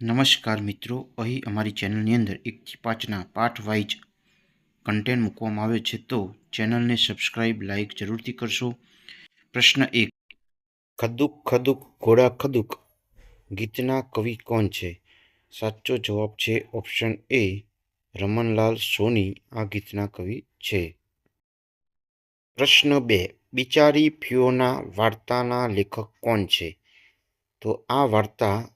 નમસ્કાર મિત્રો, અહીં અમારી ચેનલની અંદર 1 થી 5ના પાઠ વાઇઝ કન્ટેન્ટ મૂકવામાં આવે છે, તો ચેનલને સબસ્ક્રાઇબ લાઇક જરૂરથી કરશો. પ્રશ્ન 1. ખદુક ખદુક ઘોડા ખદુક ગીતના કવિ કોણ છે? સાચો જવાબ છે ઓપ્શન એ, રમનલાલ સોની આ ગીતના કવિ છે. પ્રશ્ન 2. બિચારી ફિયોના વાર્તાના લેખક કોણ છે? તો આ વાર્તા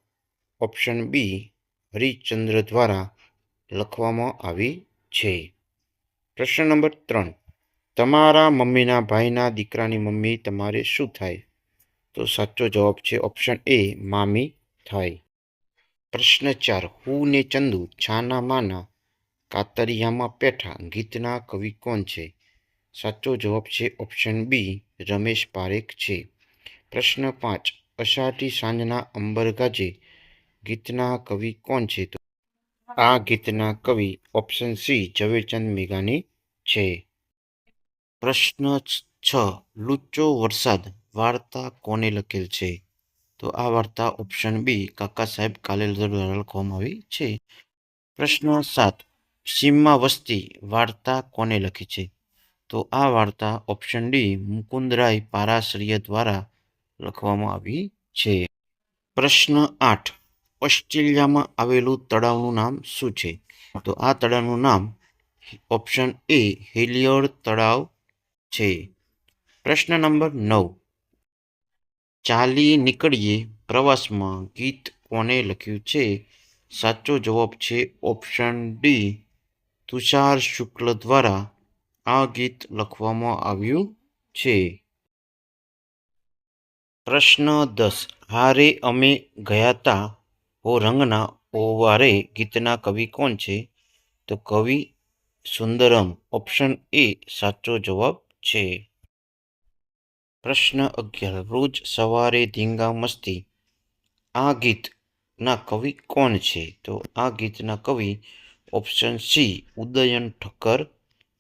ઓપ્શન બી, હરિશ્ચંદ્ર દ્વારા લખવામાં આવી છે. પ્રશ્ન નંબર 3. તમારા મમ્મીના ભાઈના દીકરાની મમ્મી તમારે શું થાય? તો સાચો જવાબ છે ઓપ્શન એ, મામી થાય. પ્રશ્ન 4. હું ને ચંદુ છાના માના કાતરિયામાં પેઠા ગીતના કવિ કોણ છે? સાચો જવાબ છે ઓપ્શન બી, રમેશ પારેખ છે. પ્રશ્ન 5. અષાઢી સાંજના અંબર ગાજે ગીતના કવિ કોણ છે? તો આ ગીતના કવિ ઓપ્શન સી, ઝવેરચંદ મેઘાણી છે. પ્રશ્ન 6. લુચ્ચો વરસાદ વાર્તા કોને લખેલ છે? તો આ વાર્તા ઓપ્શન બી, કાકા સાહેબ કાલેલકર દ્વારા લખવામાં આવી છે. પ્રશ્ન 7. સીમમાં વસ્તી વાર્તા કોને લખી છે? તો આ વાર્તા ઓપ્શન ડી, મુકુંદરાય પારાશર્ય દ્વારા લખવામાં આવી છે. પ્રશ્ન 8. ઓસ્ટ્રેલિયામાં આવેલું તળાવનું નામ શું છે? તો આ તળાવનું નામ ઓપ્શન એ, હેલિયોડ તળાવ છે. પ્રશ્ન નંબર 9. ચાલી નીકળીએ પ્રવાસમાં ગીત કોને લખ્યું છે? સાચો જવાબ છે ઓપ્શન ડી, તુષાર શુક્લ દ્વારા આ ગીત લખવામાં આવ્યું છે. પ્રશ્ન 10. હારે અમે ગયાતા હો રંગના ઓવારે ગીતના કવિ કોણ છે? તો કવિ સુંદરમ ઓપ્શન એ સાચો જવાબ છે. પ્રશ્ન 11. રોજ સવારે ધીંગા મસ્તી આ ગીતના કવિ કોણ છે? તો આ ગીતના કવિ ઓપ્શન સી, ઉદયન ઠક્કર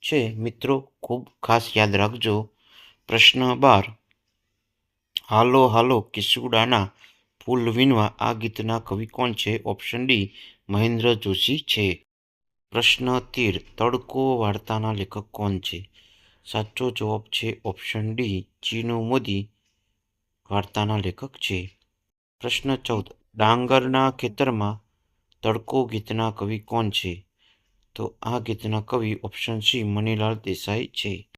છે. મિત્રો ખૂબ ખાસ યાદ રાખજો. પ્રશ્ન 12. હાલો હાલો કિસુડાના ફૂલ વીણવા આ ગીતના કવિ કોણ છે? ઓપ્શન ડી, મહેન્દ્ર જોશી છે. પ્રશ્ન 13. તડકો વાર્તાના લેખક કોણ છે? સાચો જવાબ છે ઓપ્શન ડી, ચીનુ મોદી વાર્તાના લેખક છે. પ્રશ્ન 14. ડાંગરના ખેતરમાં તડકો ગીતના કવિ કોણ છે? તો આ ગીતના કવિ ઓપ્શન સી, મનીલાલ દેસાઈ છે.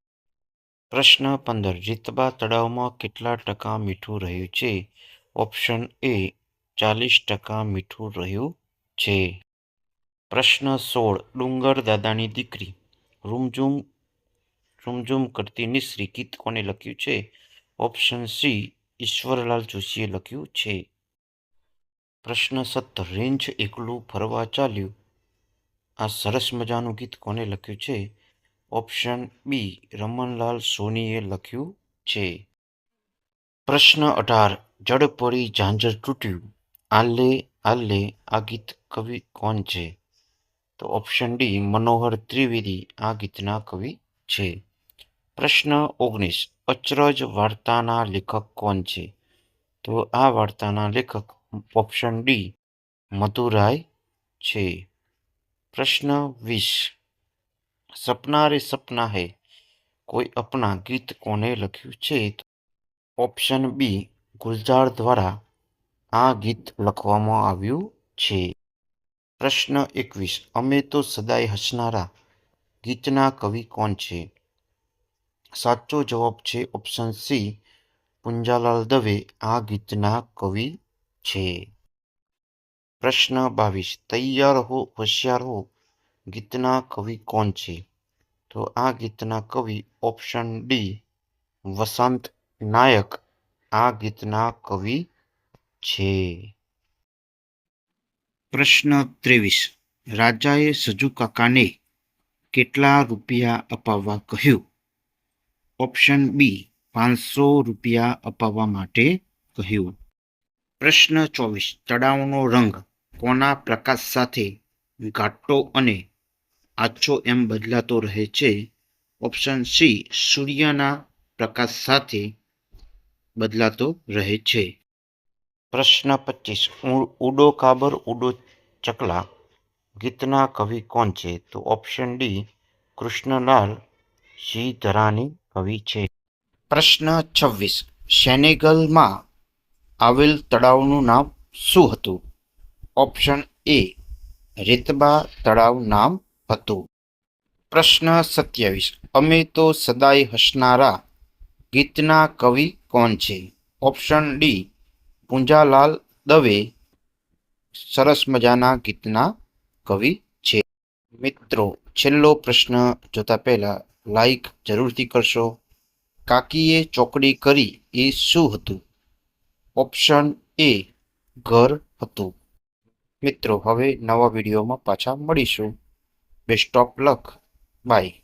પ્રશ્ન 15. રીતબા તળાવમાં કેટલા ટકા મીઠું રહ્યું છે? ઓપ્શન એ, 40% મીઠું રહ્યું છે. પ્રશ્ન 16. ડુંગર દાદાની દીકરી રૂમઝૂમ રૂમઝૂમ કરતી નિસરી ગીત કોને લખ્યું છે? ઓપ્શન સી, ઈશ્વરલાલ જોશીએ લખ્યું છે. પ્રશ્ન 17. રેન્જ એકલું ફરવા ચાલ્યું આ સરસ મજાનું ગીત કોને લખ્યું છે? ઓપ્શન બી, રમનલાલ સોનીએ લખ્યું છે. પ્રશ્ન 18. જડ પડી ઝાંઝર તૂટ્યું આલે આલે આ ગીત કવિ કોણ છે? તો ઓપ્શન ડી, મનોહર ત્રિવેદી આ ગીતના કવિ છે. પ્રશ્ન 19. અચરજ વાર્તાના લેખક કોણ છે? તો આ વાર્તાના લેખક ઓપ્શન ડી, મધુરાય છે. પ્રશ્ન 20. સપના રે સપના હે કોઈ અપના ગીત કોને લખ્યું છે? ઓપ્શન બી, ગુલજાર દ્વારા આ ગીત લખવામાં આવ્યું છે. પ્રશ્ન 21. અમે તો સદાય હસનારા ગીતના કવિ કોણ છે? સાચો જવાબ છે ઓપ્શન સી, પુંજાલાલ દવે આ ગીતના કવિ છે. પ્રશ્ન 22. તૈયાર હો હોશિયાર હો ગીતના કવિ કોણ છે? તો આ ગીતના કવિ ઓપ્શન ડી, વસંત નાયક આ ગીતના કવિ છે. પ્રશ્ન 23. રાજાએ સજુ કાકાને કેટલા રૂપિયા અપાવવા કહ્યું? ઓપ્શન બી, 500 રૂપિયા અપાવવા માટે કહ્યું. પ્રશ્ન 24. તળાવનો રંગ કોના પ્રકાશ સાથે ઘાટો અને આછો એમ બદલાતો રહે છે? ઓપ્શન સી, સૂર્યના પ્રકાશ સાથે બદલાતો રહે છે. પ્રશ્ન 25 ઉડો કાબર ઉડો ચકલા ગીતના કવિ કોણ છે? તો ઓપ્શન ડી કૃષ્ણલાલ શ્રીધરાની કવિ છે. પ્રશ્ન 26 સેનેગલમાં આવેલ તળાવનું નામ શું હતું? ઓપ્શન એ રેતબા તળાવ નામ હતું. પ્રશ્ન 27 અમે તો સદાય હસનારા ગીતના કવિ કોણ છે? ઓપ્શન ડી પૂંજાલાલ દવે સરસ મજાના ગીતના કવિ છે. મિત્રો, છેલ્લો પ્રશ્ન જોતા પહેલા લાઈક જરૂરથી કરશો. કાકીએ ચોકડી કરી એ શું હતું? ઓપ્શન એ ઘર હતું. મિત્રો, હવે નવા વિડીયોમાં પાછા મળીશું. Best of luck. બાય.